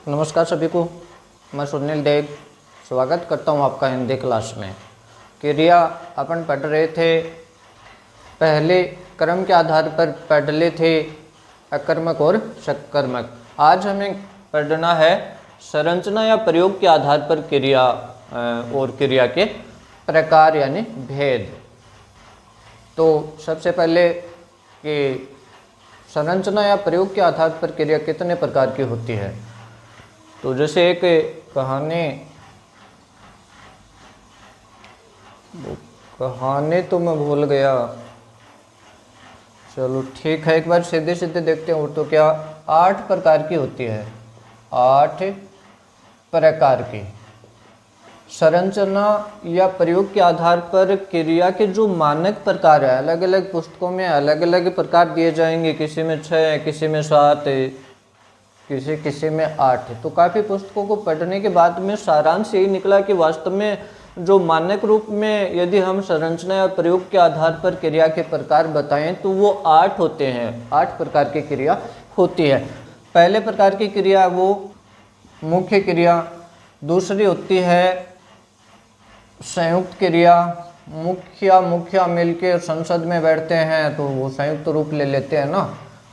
नमस्कार सभी को, मैं सुनील देग स्वागत करता हूं आपका हिंदी क्लास में। क्रिया अपन पढ़ रहे थे, पहले क्रम के आधार पर पढ़ ले थे अकर्मक और सकर्मक। आज हमें पढ़ना है संरचना या प्रयोग के आधार पर क्रिया और क्रिया के प्रकार यानी भेद। तो सबसे पहले कि संरचना या प्रयोग के आधार पर क्रिया कितने प्रकार की होती है। तो जैसे एक कहानी तो मैं भूल गया, चलो ठीक है, एक बार सीधे सीधे देखते हैं। तो क्या 8 प्रकार की होती है, 8 प्रकार की संरचना या प्रयोग के आधार पर क्रिया के जो मानक प्रकार है, अलग अलग पुस्तकों में अलग अलग प्रकार दिए जाएंगे। किसी में 6, किसी में 7, किसी में 8। तो काफ़ी पुस्तकों को पढ़ने के बाद में सारांश यही निकला कि वास्तव में जो मानक रूप में यदि हम संरचना या प्रयोग के आधार पर क्रिया के प्रकार बताएं तो वो 8 होते हैं। 8 प्रकार की क्रिया होती है। पहले प्रकार की क्रिया वो मुख्य क्रिया, दूसरी होती है संयुक्त क्रिया। मुखिया मिलके संसद में बैठते हैं तो वो संयुक्त रूप ले लेते हैं ना।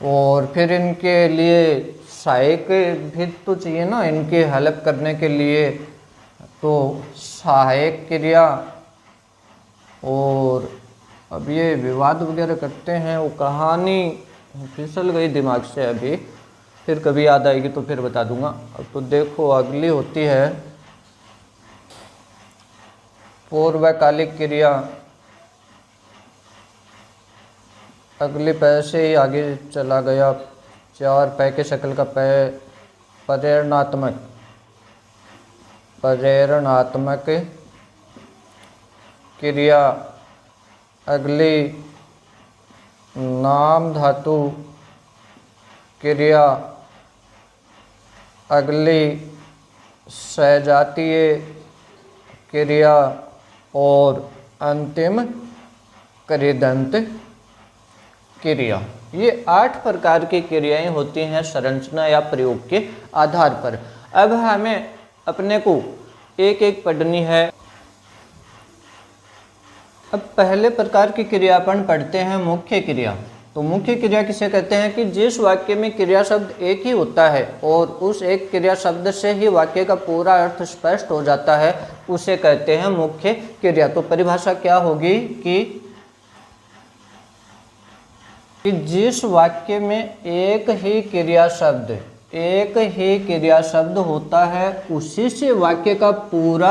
और फिर इनके लिए सहायक भी तो चाहिए ना, इनके हेल्प करने के लिए, तो सहायक क्रिया। और अब ये विवाद वगैरह करते हैं, वो कहानी फिसल गई दिमाग से, अभी फिर कभी याद आएगी तो फिर बता दूंगा। अब तो देखो अगली होती है पूर्वकालिक क्रिया। अगली पै से ही आगे चला गया, 4 पै के शक्ल का पै, प्रेरणात्मक क्रिया। अगली नाम धातु क्रिया। अगली सजातीय क्रिया और अंतिम कृदंत क्रिया। ये 8 प्रकार की क्रियाएं होती हैं संरचना या प्रयोग के आधार पर। अब हमें अपने को एक एक पढ़नी है। अब पहले प्रकार की क्रिया अपन पढ़ते हैं मुख्य क्रिया। तो मुख्य क्रिया किसे कहते हैं कि जिस वाक्य में क्रिया शब्द एक ही होता है और उस एक क्रिया शब्द से ही वाक्य का पूरा अर्थ स्पष्ट हो जाता है, उसे कहते हैं मुख्य क्रिया। तो परिभाषा क्या होगी कि जिस वाक्य में एक ही क्रिया शब्द होता है उसी से वाक्य का पूरा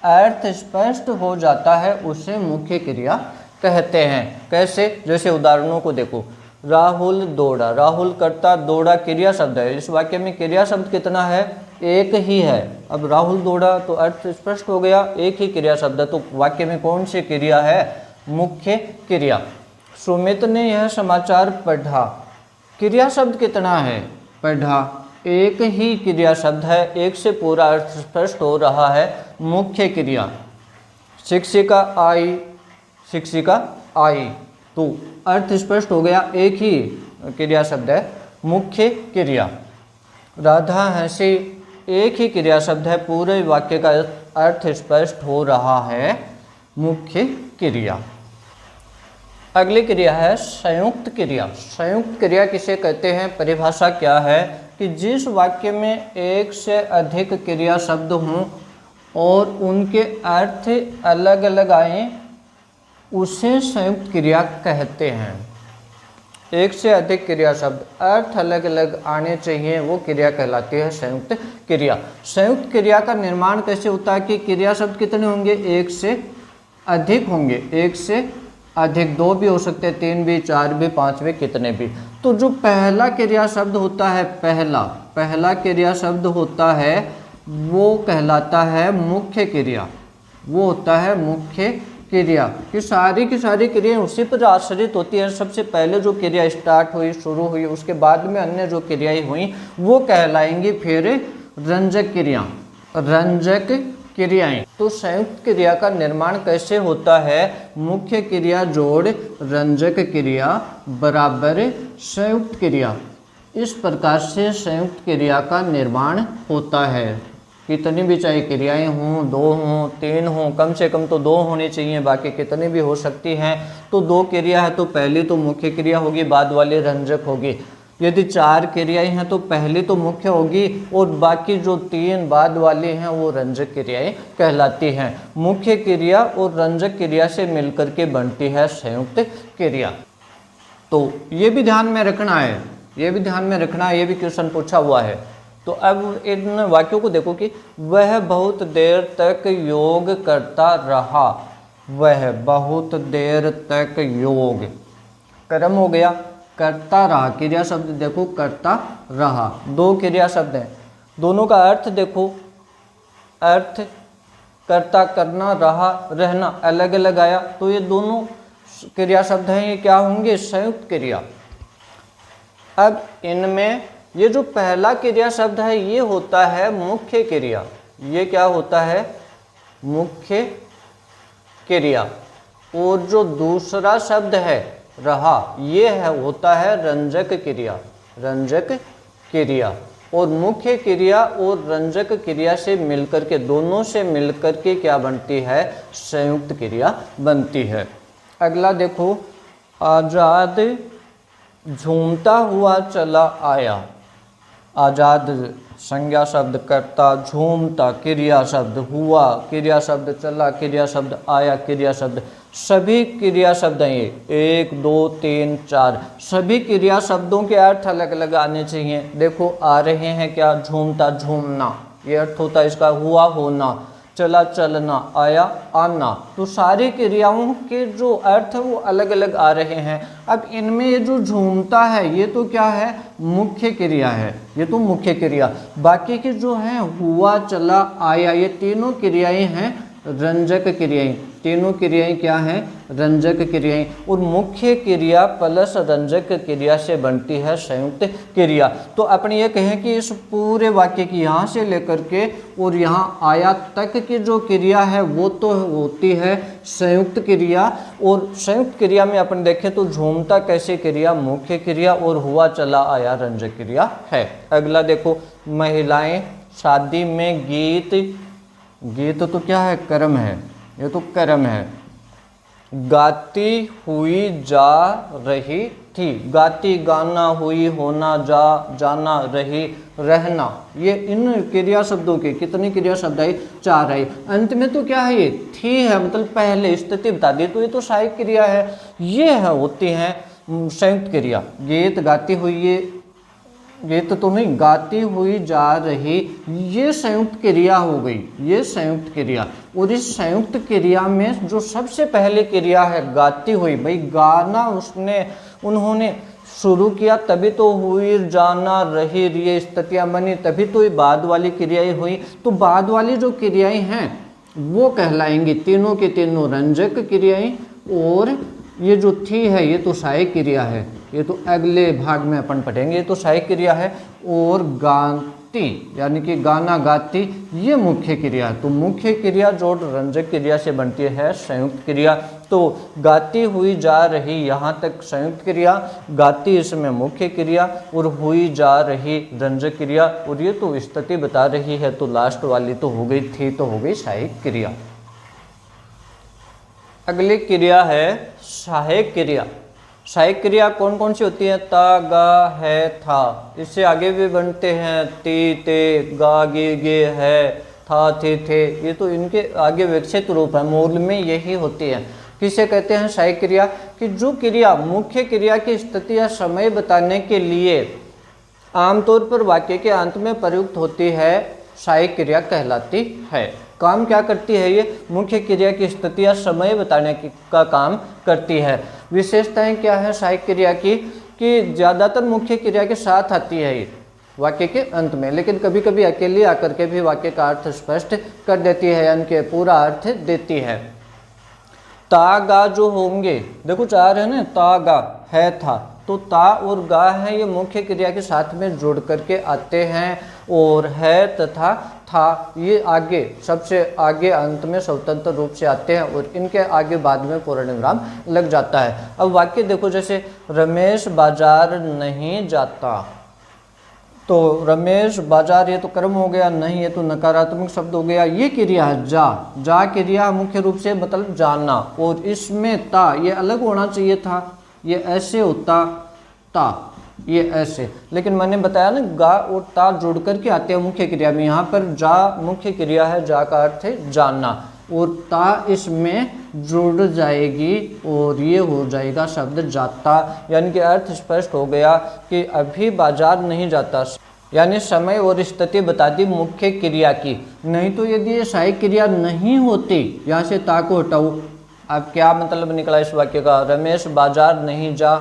अर्थ स्पष्ट हो जाता है, उसे मुख्य क्रिया कहते हैं। कैसे? जैसे उदाहरणों को देखो। राहुल दौड़ा, राहुल करता, दौड़ा क्रिया शब्द है। इस वाक्य में क्रिया शब्द कितना है? एक ही है। अब राहुल दौड़ा तो अर्थ स्पष्ट हो गया, एक ही क्रिया शब्द है। तो वाक्य में कौन सी क्रिया है? मुख्य क्रिया। सुमित ने यह समाचार पढ़ा, क्रिया शब्द कितना है? पढ़ा, एक ही क्रिया शब्द है, एक से पूरा अर्थ स्पष्ट हो रहा है, मुख्य क्रिया। शिक्षिका आई, तो अर्थ स्पष्ट हो गया, एक ही क्रिया शब्द है, मुख्य क्रिया। राधा हंसी, एक ही क्रिया शब्द है, पूरे वाक्य का अर्थ स्पष्ट हो रहा है, मुख्य क्रिया। अगली क्रिया है संयुक्त क्रिया। संयुक्त क्रिया किसे कहते हैं? परिभाषा क्या है कि जिस वाक्य में एक से अधिक क्रिया शब्द हों और उनके अर्थ अलग अलग आए, उसे संयुक्त क्रिया कहते हैं। एक से अधिक क्रिया शब्द, अर्थ अलग अलग आने चाहिए, वो क्रिया कहलाती है संयुक्त क्रिया। संयुक्त क्रिया का निर्माण कैसे होता है कि क्रिया शब्द कितने होंगे? एक से अधिक होंगे, एक से अधिक, 2 भी हो सकते हैं, 3 भी, 4 भी, 5 भी, कितने भी। तो जो पहला क्रिया शब्द होता है, पहला क्रिया शब्द होता है, वो कहलाता है मुख्य क्रिया। वो होता है मुख्य क्रिया। कि सारी की सारी क्रियाएं उसी पर आश्रित होती हैं। सबसे पहले जो क्रिया स्टार्ट हुई, शुरू हुई, उसके बाद में अन्य जो क्रियाएं हुई वो कहलाएंगी फिर रंजक क्रियाएं। तो संयुक्त क्रिया का निर्माण कैसे होता है? मुख्य क्रिया जोड़ रंजक क्रिया बराबर संयुक्त क्रिया। इस प्रकार से संयुक्त क्रिया का निर्माण होता है। कितनी भी चाहे क्रियाएं हों, 2 हों, 3 हों, कम से कम तो 2 होनी चाहिए, बाकी कितनी भी हो सकती हैं। तो 2 क्रिया है तो पहली तो मुख्य क्रिया होगी, बाद वाली रंजक होगी। यदि 4 क्रियाएं हैं तो पहली तो मुख्य होगी और बाकी जो 3 बाद वाली हैं वो रंजक क्रियाएं कहलाती हैं। मुख्य क्रिया और रंजक क्रिया से मिलकर के बनती है संयुक्त क्रिया। तो ये भी ध्यान में रखना है, ये भी ध्यान में रखना है, ये भी क्वेश्चन पूछा हुआ है। तो अब इन वाक्यों को देखो कि वह बहुत देर तक योग करता रहा। वह बहुत देर तक योग, कर्म हो गया, करता रहा, क्रिया शब्द देखो करता रहा। 2 क्रिया शब्द हैं, दोनों का अर्थ देखो, अर्थ करता करना, रहा रहना अलग अलग आया। तो ये दोनों क्रिया शब्द हैं, ये क्या होंगे? संयुक्त क्रिया। अब इनमें ये जो पहला क्रिया शब्द है ये होता है मुख्य क्रिया। ये क्या होता है? मुख्य क्रिया। और जो दूसरा शब्द है रहा, ये है होता है रंजक क्रिया। रंजक क्रिया। और मुख्य क्रिया और रंजक क्रिया से मिलकर के, दोनों से मिलकर के क्या बनती है? संयुक्त क्रिया बनती है। अगला देखो, आजाद झूमता हुआ चला आया। आजाद संज्ञा शब्द, कर्ता, झूमता क्रिया शब्द, हुआ क्रिया शब्द, चला क्रिया शब्द, आया क्रिया शब्द, सभी क्रिया शब्द हैं ये 1 2 3 4। सभी क्रिया शब्दों के अर्थ अलग अलग आने चाहिए। देखो आ रहे हैं क्या? झूमता झूमना, ये अर्थ होता है इसका। हुआ होना, चला चलना, आया आना। तो सारी क्रियाओं के जो अर्थ है वो अलग अलग आ रहे हैं। अब इनमें ये जो झूमता है ये तो क्या है? मुख्य क्रिया है, ये तो मुख्य क्रिया। बाकी के जो हैं हुआ, चला, आया, ये तीनों क्रियाएं हैं रंजक क्रियाएं। तीनों क्रियाएं क्या हैं? रंजक क्रियाएं। और मुख्य क्रिया प्लस रंजक क्रिया से बनती है संयुक्त क्रिया। तो अपन ये कहें कि इस पूरे वाक्य की यहाँ से लेकर के और यहाँ आया तक की जो क्रिया है वो तो होती है संयुक्त क्रिया। और संयुक्त क्रिया में अपन देखें तो झूमता कैसे क्रिया? मुख्य क्रिया। और हुआ, चला, आया रंजक क्रिया है। अगला देखो, महिलाएं शादी में गीत, गीत तो क्या है? कर्म है, ये तो कर्म है। गाती हुई जा रही थी। गाती, गाना, हुई, होना, जा, जाना, रही, रहना, ये इन क्रिया शब्दों के कितनी क्रिया शब्द आई? 4 आई। अंत में तो क्या है? ये थी है, मतलब पहले स्थिति बता दी, तो ये तो सहायक क्रिया है। ये है होती है संयुक्त क्रिया। गीत, गाती हुई, ये तो नहीं, गाती हुई जा रही, ये संयुक्त क्रिया हो गई, ये संयुक्त क्रिया। और इस संयुक्त क्रिया में जो सबसे पहले क्रिया है गाती हुई, भाई गाना उन्होंने शुरू किया तभी तो हुई, जाना, रही, ये स्थितियां बनी, तभी तो ये बाद वाली क्रियाएं हुई। तो बाद वाली जो क्रियाएं हैं वो कहलाएंगी तीनों के तीनों रंजक क्रियाएं। और ये जो थी है ये तो सहायक क्रिया है, ये तो अगले भाग में अपन पढ़ेंगे। ये तो सहायक क्रिया है। और गाती यानी कि गाना, गाती, ये मुख्य क्रिया है। तो मुख्य क्रिया जो रंजक क्रिया से बनती है संयुक्त क्रिया। तो गाती हुई जा रही यहाँ तक संयुक्त क्रिया, गाती इसमें मुख्य क्रिया, और हुई जा रही रंजक क्रिया। और ये तो स्थिति बता रही है, तो लास्ट वाली तो हो गई, थी तो हो गई सहायक क्रिया। अगली क्रिया है सहायक क्रिया। सहायक क्रिया कौन कौन सी होती है? ता, गा, है, था। इससे आगे भी बनते हैं ती, ते, गा, गे, गे, है, था, थे। ये तो इनके आगे विकसित रूप है, मूल में यही होती है। किसे कहते हैं सहायक क्रिया? कि जो क्रिया मुख्य क्रिया की स्थिति या समय बताने के लिए आमतौर पर वाक्य के अंत में प्रयुक्त होती है, सहायक क्रिया कहलाती है। काम क्या करती है? ये मुख्य क्रिया की स्थिति या समय बताने का काम करती है। विशेषताएं क्या है सहायक क्रिया की? कि ज़्यादातर मुख्य क्रिया के साथ आती है ये वाक्य के अंत में, लेकिन कभी कभी अकेले आकर के भी वाक्य का अर्थ स्पष्ट कर देती है, यानी कि पूरा अर्थ देती है। ता, गा जो होंगे, देखो 4 है ना, ता, गा, है, था। तो ता और गा है ये मुख्य क्रिया के साथ में जुड़ करके आते हैं। और है तथा था ये आगे, सबसे आगे अंत में स्वतंत्र रूप से आते हैं, और इनके आगे बाद में पूर्ण विराम लग जाता है। अब वाक्य देखो, जैसे रमेश बाजार नहीं जाता। तो रमेश बाजार, ये तो कर्म हो गया, नहीं ये तो नकारात्मक शब्द हो गया। ये क्रिया है जा क्रिया मुख्य रूप से मतलब जाना, और इसमें ता ये अलग होना चाहिए था, ये ऐसे होता ता, ये ऐसे, लेकिन मैंने बताया ना गा और ता जुड़ करके आते हैं मुख्य क्रिया में। यहाँ पर जा मुख्य क्रिया है, जा का अर्थ है जानना, और ता इसमें जुड़ जाएगी और ये हो जाएगा शब्द जाता। यानी कि अर्थ स्पष्ट हो गया कि अभी बाजार नहीं जाता, यानी समय और स्थिति बता दी मुख्य क्रिया की। नहीं तो यदि ये सहायक क्रिया नहीं होती, यहाँ से ता को हटाओ, अब क्या मतलब निकला इस वाक्य का, रमेश बाजार नहीं जा,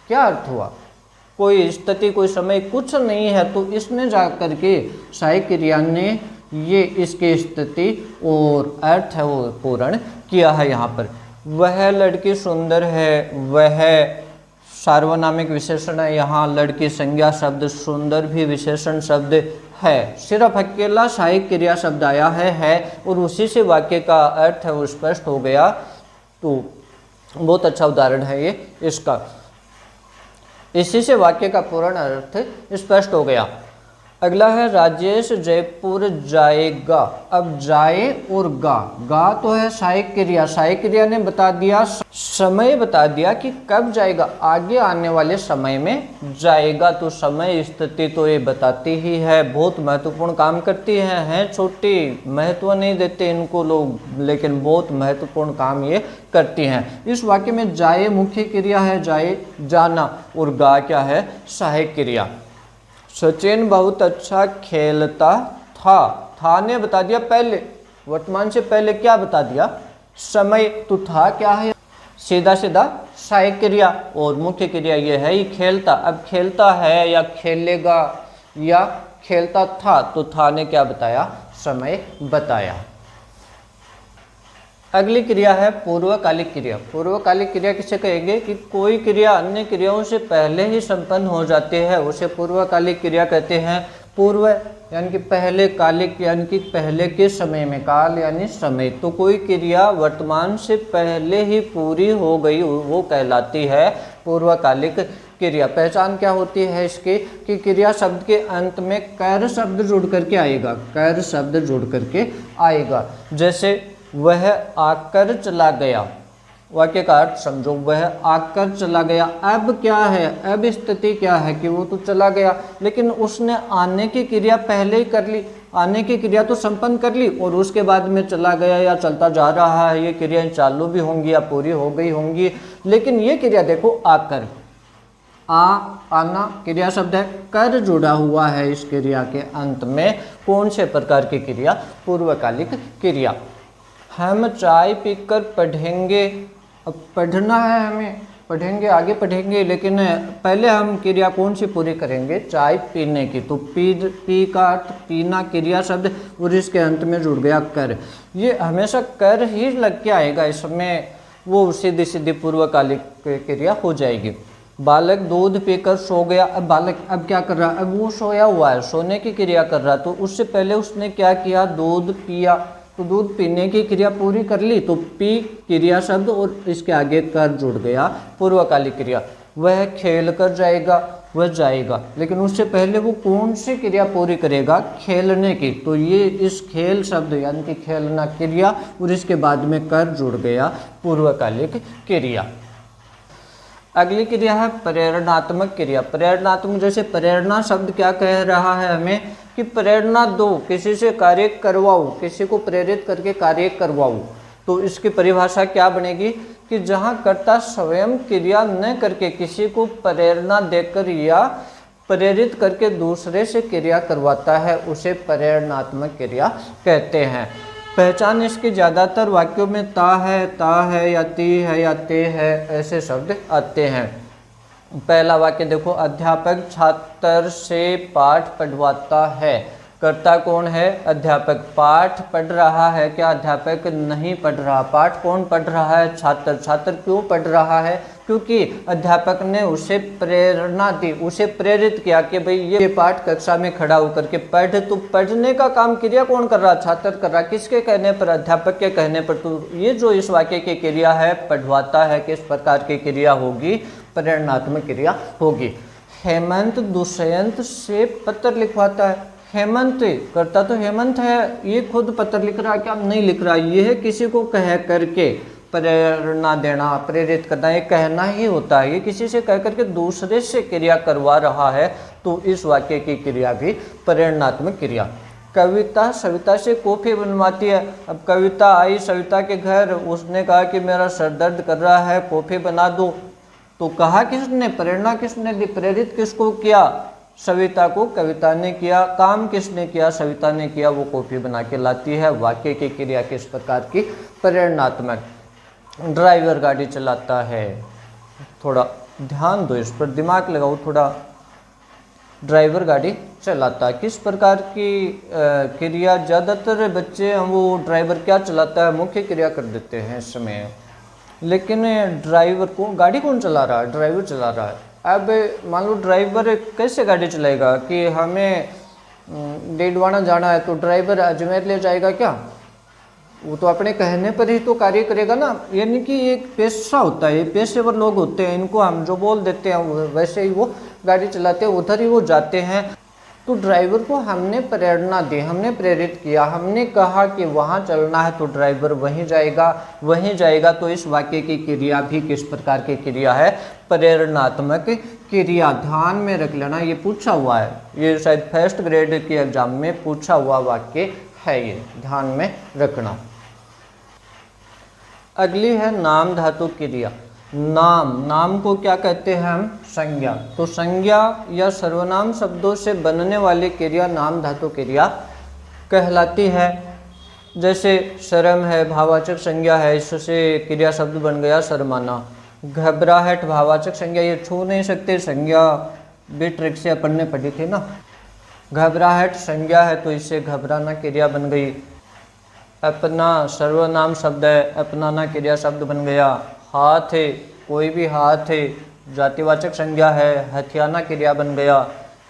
क्या अर्थ हुआ, कोई स्थिति कोई समय कुछ नहीं है, तो इसने जा करके सहायक क्रिया ने ये इसकी स्थिति और अर्थ है वो पूर्ण किया है। यहाँ पर वह लड़की सुंदर है, वह सार्वनामिक विशेषण है, यहाँ लड़की संज्ञा शब्द, सुंदर भी विशेषण शब्द है, सिर्फ अकेला सहायक क्रिया शब्द आया है, और उसी से वाक्य का अर्थ है वो स्पष्ट हो गया। तो बहुत अच्छा उदाहरण है ये इसका, इसी से वाक्य का पूर्ण अर्थ स्पष्ट हो गया। अगला है राजेश जयपुर जाएगा। अब जाए और गा तो है सहायक क्रिया, सहायक क्रिया ने बता दिया समय, बता दिया कि कब जाएगा, आगे आने वाले समय में जाएगा, तो समय स्थिति तो ये बताती ही है, बहुत महत्वपूर्ण काम करती है छोटी, महत्व नहीं देते इनको लोग, लेकिन बहुत महत्वपूर्ण काम ये करती हैं। इस वाक्य में जाए मुख्य क्रिया है, जाए जाना, और गा क्या है सहायक क्रिया। सचिन बहुत अच्छा खेलता था ने बता दिया पहले, वर्तमान से पहले क्या बता दिया, समय, तो था क्या है, सीधा सीधा सहायक क्रिया, और मुख्य क्रिया ये है ही खेलता। अब खेलता है या खेलेगा या खेलता था, तो था ने क्या बताया, समय बताया। अगली क्रिया है पूर्वकालिक क्रिया। पूर्वकालिक क्रिया किसे कहेंगे कि कोई क्रिया अन्य क्रियाओं से पहले ही संपन्न हो जाती है, उसे पूर्वकालिक क्रिया कहते हैं। पूर्व यानी कि पहले, कालिक यानी कि पहले के समय में, काल यानी समय, तो कोई क्रिया वर्तमान से पहले ही पूरी हो गई वो कहलाती है पूर्वकालिक क्रिया। पहचान क्या होती है इसकी कि क्रिया शब्द के अंत में कर शब्द जुड़ करके आएगा, कर शब्द जुड़ करके आएगा। जैसे वह आकर चला गया, वाक्य का अर्थ समझो, वह आकर चला गया। अब क्या है, अब स्थिति क्या है कि वो तो चला गया, लेकिन उसने आने की क्रिया पहले ही कर ली, आने की क्रिया तो संपन्न कर ली, और उसके बाद में चला गया या चलता जा रहा है, ये क्रियाएं चालू भी होंगी या पूरी हो गई होंगी। लेकिन ये क्रिया देखो आकर, आना क्रिया शब्द है, कर जुड़ा हुआ है इस क्रिया के अंत में, कौन से प्रकार की क्रिया, पूर्वकालिक क्रिया। हम चाय पीकर पढ़ेंगे, अब पढ़ना है हमें, पढ़ेंगे आगे पढ़ेंगे, लेकिन पहले हम क्रिया कौन सी पूरी करेंगे, चाय पीने की, तो पी का अर्थ पीना क्रिया शब्द, और इसके अंत में जुड़ गया कर, ये हमेशा कर ही लग के आएगा, इसमें वो सीधी सीधी पूर्वकालिक क्रिया हो जाएगी। बालक दूध पीकर सो गया। अब बालक अब क्या कर रहा है, अब वो सोया हुआ है, सोने की क्रिया कर रहा, तो उससे पहले उसने क्या किया, दूध पिया, तो दूध पीने की क्रिया पूरी कर ली, तो पी क्रिया शब्द और इसके आगे कर जुड़ गया पूर्वकालिक क्रिया। वह खेल कर जाएगा, वह जाएगा, लेकिन उससे पहले वो कौन सी क्रिया पूरी करेगा, खेलने की, तो ये इस खेल शब्द यानी कि खेलना क्रिया, और इसके बाद में कर जुड़ गया पूर्वकालिक क्रिया। अगली क्रिया है प्रेरणात्मक क्रिया। प्रेरणात्मक, जैसे प्रेरणा शब्द क्या कह रहा है हमें कि प्रेरणा दो, किसी से कार्य करवाओ, किसी को प्रेरित करके कार्य करवाओ, तो इसकी परिभाषा क्या बनेगी कि जहाँ कर्ता स्वयं क्रिया न करके किसी को प्रेरणा देकर या प्रेरित करके दूसरे से क्रिया करवाता है, उसे प्रेरणात्मक क्रिया कहते हैं। पहचान इसकी ज़्यादातर वाक्यों में ता है या ती है या ते है, ऐसे शब्द आते हैं। पहला वाक्य देखो, अध्यापक छात्र से पाठ पढ़वाता है। कर्ता कौन है, अध्यापक। पाठ पढ़ रहा है क्या, अध्यापक नहीं पढ़ रहा। पाठ कौन पढ़ रहा है, छात्र। छात्र क्यों पढ़ रहा है, क्योंकि अध्यापक ने उसे प्रेरणा दी, उसे प्रेरित किया कि भाई ये पाठ कक्षा में खड़ा होकर के पढ़। तो पढ़ने का काम क्रिया कौन कर रहा, छात्र कर रहा। किसके कहने पर, अध्यापक के कहने पर। तो ये जो इस वाक्य की क्रिया है, पढ़वाता है, किस प्रकार की क्रिया होगी, प्रेरणात्मक क्रिया होगी। हेमंत दुष्यंत से पत्र लिखवाता है। हेमंत करता तो हेमंत है, ये खुद पत्र लिख रहा है क्या? नहीं लिख रहा। ये है किसी को कह करके प्रेरणा देना, प्रेरित करना, ये कहना ही होता है। ये किसी से कह करके दूसरे से क्रिया करवा रहा है, तो इस वाक्य की क्रिया भी प्रेरणात्मक क्रिया। कविता सविता से कॉफी बनवाती है। अब कविता आई सविता के घर, उसने कहा कि मेरा सर दर्द कर रहा है, कॉफी बना दो। तो कहा किसने? प्रेरणा किसने दी? प्रेरित किसको किया? सविता को कविता ने किया। काम किसने किया? सविता ने किया। वो कॉफी बना के लाती है। वाक्य की क्रिया किस प्रकार की? प्रेरणात्मक। ड्राइवर गाड़ी चलाता है। थोड़ा ध्यान दो इस पर, दिमाग लगाओ थोड़ा। ड्राइवर गाड़ी चलाता है, किस प्रकार की क्रिया? ज़्यादातर बच्चे हम वो ड्राइवर क्या चलाता है मुख्य क्रिया कर देते हैं इस समय। लेकिन ड्राइवर को, गाड़ी कौन चला रहा है? ड्राइवर चला रहा है। अब मान लो ड्राइवर कैसे गाड़ी चलाएगा कि हमें डीडवाना जाना है तो ड्राइवर अजमेर ले जाएगा क्या? वो तो अपने कहने पर ही तो कार्य करेगा ना। यानी कि एक पेशा होता है, ये पेशेवर लोग होते हैं, इनको हम जो बोल देते हैं वैसे ही वो गाड़ी चलाते हैं, उधर ही वो जाते हैं। तो ड्राइवर को हमने प्रेरणा दी, हमने प्रेरित किया, हमने कहा कि वहाँ चलना है तो ड्राइवर वहीं जाएगा, वहीं जाएगा। तो इस वाक्य की क्रिया भी किस प्रकार की क्रिया है? प्रेरणात्मक क्रिया। ध्यान में रख लेना, ये पूछा हुआ है, ये शायद फर्स्ट ग्रेड के एग्जाम में पूछा हुआ वाक्य है, ये ध्यान में रखना। अगली है नाम धातु क्रिया। नाम को क्या कहते हैं हम? संज्ञा। तो संज्ञा या सर्वनाम शब्दों से बनने वाली क्रिया नाम धातु क्रिया कहलाती है। जैसे शर्म है, भाववाचक संज्ञा है, इससे क्रिया शब्द बन गया शर्माना। घबराहट भाववाचक संज्ञा, ये छू नहीं सकते, संज्ञा भी ट्रिक से अपन ने पढ़ी थी ना। घबराहट संज्ञा है तो इससे घबराना क्रिया बन गई। अपना सर्वनाम शब्द है, अपनाना क्रिया शब्द बन गया। हाथ है, कोई भी हाथ है, जातिवाचक संज्ञा है, हथियाना क्रिया बन गया।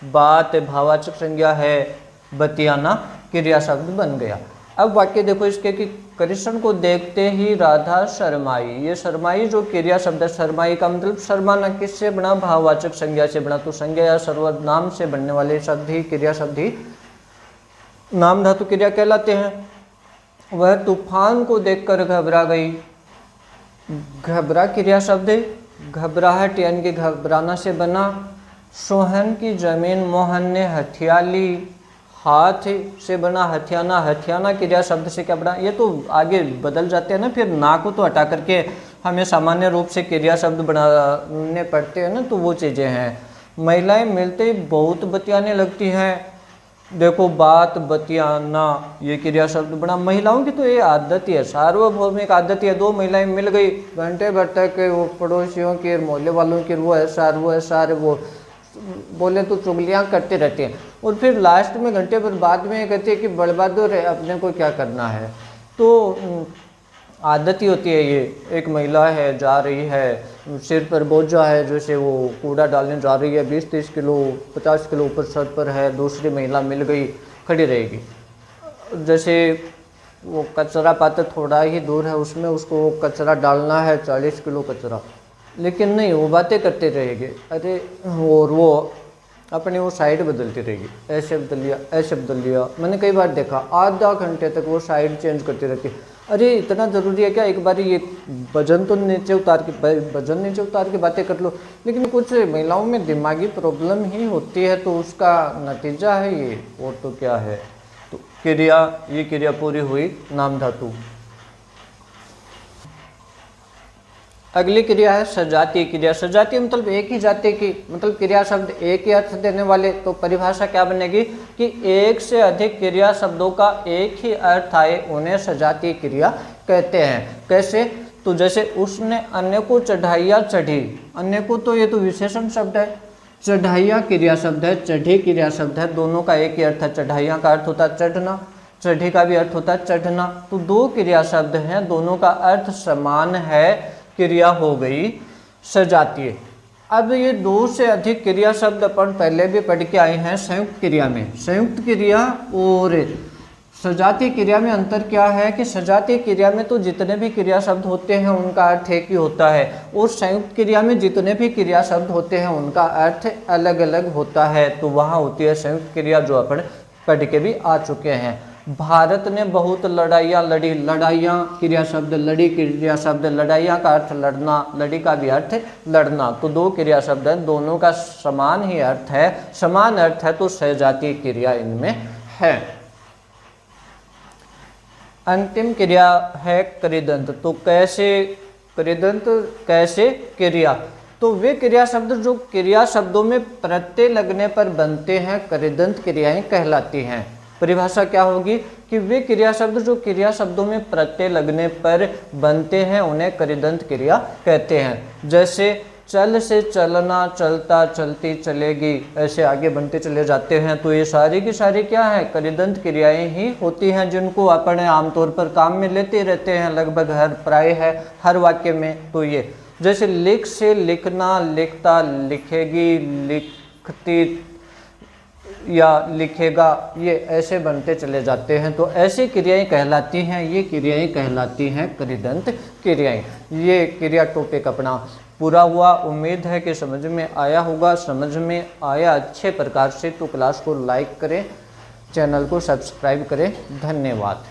बात भाववाचक संज्ञा है, बतियाना क्रिया शब्द बन गया। अब वाक्य देखो इसके कि कृष्ण को देखते ही राधा शर्माई। ये शर्माई जो क्रिया शब्द है, शर्माई का मतलब शर्माना किससे बना? भाववाचक संज्ञा से बना। तो संज्ञा या सर्वनाम से बनने वाले शब्द ही, क्रिया शब्द ही नाम धातु क्रिया कहलाते हैं। वह तूफान को देखकर घबरा गई। घबरा क्रिया शब्द है, घबराहट यानी कि घबराना से बना। सोहन की जमीन मोहन ने हथिया ली। हाथ से बना हथियाना, हथियाना क्रिया शब्द से क्या बना? ये तो आगे बदल जाते हैं ना, फिर ना को तो हटा करके हमें सामान्य रूप से क्रिया शब्द बनाने पड़ते हैं ना, तो वो चीज़ें हैं। महिलाएं मिलते ही बहुत बतियाने लगती हैं। देखो बात बतियाना ये क्रिया शब्द बना। महिलाओं की तो ये आदत ही है, सार्वभौमिक आदत ही है। दो महिलाएं मिल गई, घंटे भर तक वो पड़ोसियों के, मोहल्ले वालों की, वो है सार, वो है सार, वो बोले तो चुगलियाँ करते रहते हैं। और फिर लास्ट में घंटे भर बाद में कहते हैं कि बड़बहादुर है, अपने को क्या करना है। तो आदत ही होती है ये। एक महिला है, जा रही है, सिर पर बोझा है, जैसे वो कूड़ा डालने जा रही है, 20-30 किलो 50 किलो ऊपर सर पर है। दूसरी महिला मिल गई, खड़ी रहेगी। जैसे वो कचरा पात्र थोड़ा ही दूर है, उसमें उसको कचरा डालना है, 40 किलो कचरा, लेकिन नहीं, वो बातें करते रहेंगे। अरे और वो अपनी वो साइड बदलती रहेगी, ऐसे बदल लिया, ऐसे बदल लिया। मैंने कई बार देखा, आधा घंटे तक वो साइड चेंज करती रहती है। अरे इतना ज़रूरी है क्या? एक बार ये वजन तो नीचे उतार के, वजन नीचे उतार के बातें कर लो। लेकिन कुछ महिलाओं में दिमागी प्रॉब्लम ही होती है, तो उसका नतीजा है ये, और तो क्या है। तो क्रिया, ये क्रिया पूरी हुई नाम धातु। अगली क्रिया है सजातीय क्रिया। सजातीय मतलब एक ही जाति की, मतलब क्रिया शब्द एक ही अर्थ देने वाले। तो परिभाषा क्या बनेगी कि एक से अधिक क्रिया शब्दों का एक ही अर्थ आए, उन्हें सजातीय क्रिया कहते हैं। कैसे? तो जैसे उसने अन्य को चढ़ाइयाँ चढ़ी। अन्य को तो ये तो विशेषण शब्द है, चढ़ाइयाँ क्रिया शब्द है, चढ़ी क्रिया शब्द है। दोनों का एक ही अर्थ है। चढ़ाइयाँ का अर्थ होता है चढ़ना, चढ़ी का भी अर्थ होता है चढ़ना। तो दो क्रिया शब्द हैं, दोनों का अर्थ समान है, क्रिया हो गई सजातीय। अब ये दो से अधिक क्रिया शब्द अपन पहले भी पढ़ के आए हैं संयुक्त क्रिया में। संयुक्त क्रिया और सजातीय क्रिया में अंतर क्या है कि सजातीय क्रिया में तो जितने भी क्रिया शब्द होते हैं उनका अर्थ एक ही होता है, और संयुक्त क्रिया में जितने भी क्रिया शब्द होते हैं उनका अर्थ अलग अलग होता है। तो वहाँ होती है संयुक्त क्रिया, जो अपन पढ़ के भी आ चुके हैं। भारत ने बहुत लड़ाइयाँ लड़ी, लड़ाइयाँ क्रिया शब्द, लड़ी क्रिया शब्द, लड़ाइयाँ का अर्थ लड़ना, लड़ी का भी अर्थ लड़ना। तो दो क्रिया शब्द हैं, दोनों का समान ही अर्थ है, समान अर्थ है, तो सजातीय क्रिया इनमें है। अंतिम क्रिया है कृदंत। तो कैसे कृदंत, कैसे क्रिया, तो वे क्रिया शब्द जो क्रिया शब्दों में प्रत्यय लगने पर बनते हैं कृदंत क्रियाएं कहलाती हैं। परिभाषा क्या होगी कि वे क्रिया शब्द जो क्रिया शब्दों में प्रत्यय लगने पर बनते हैं उन्हें कृदंत क्रिया कहते हैं। जैसे चल से चलना, चलता, चलती, चलेगी, ऐसे आगे बनते चले जाते हैं। तो ये सारी की सारी क्या है, कृदंत क्रियाएं ही होती हैं, जिनको अपन आमतौर पर काम में लेते रहते हैं, लगभग हर प्राय है हर वाक्य में। तो ये जैसे लिख से लिखना, लिखता, लिखेगी, लिखती या लिखेगा, ये ऐसे बनते चले जाते हैं। तो ऐसी क्रियाएं कहलाती हैं, ये क्रियाएं कहलाती हैं कृदंत क्रियाएं। ये क्रिया टॉपिक अपना पूरा हुआ। उम्मीद है कि समझ में आया होगा। समझ में आया अच्छे प्रकार से तो क्लास को लाइक करें, चैनल को सब्सक्राइब करें। धन्यवाद।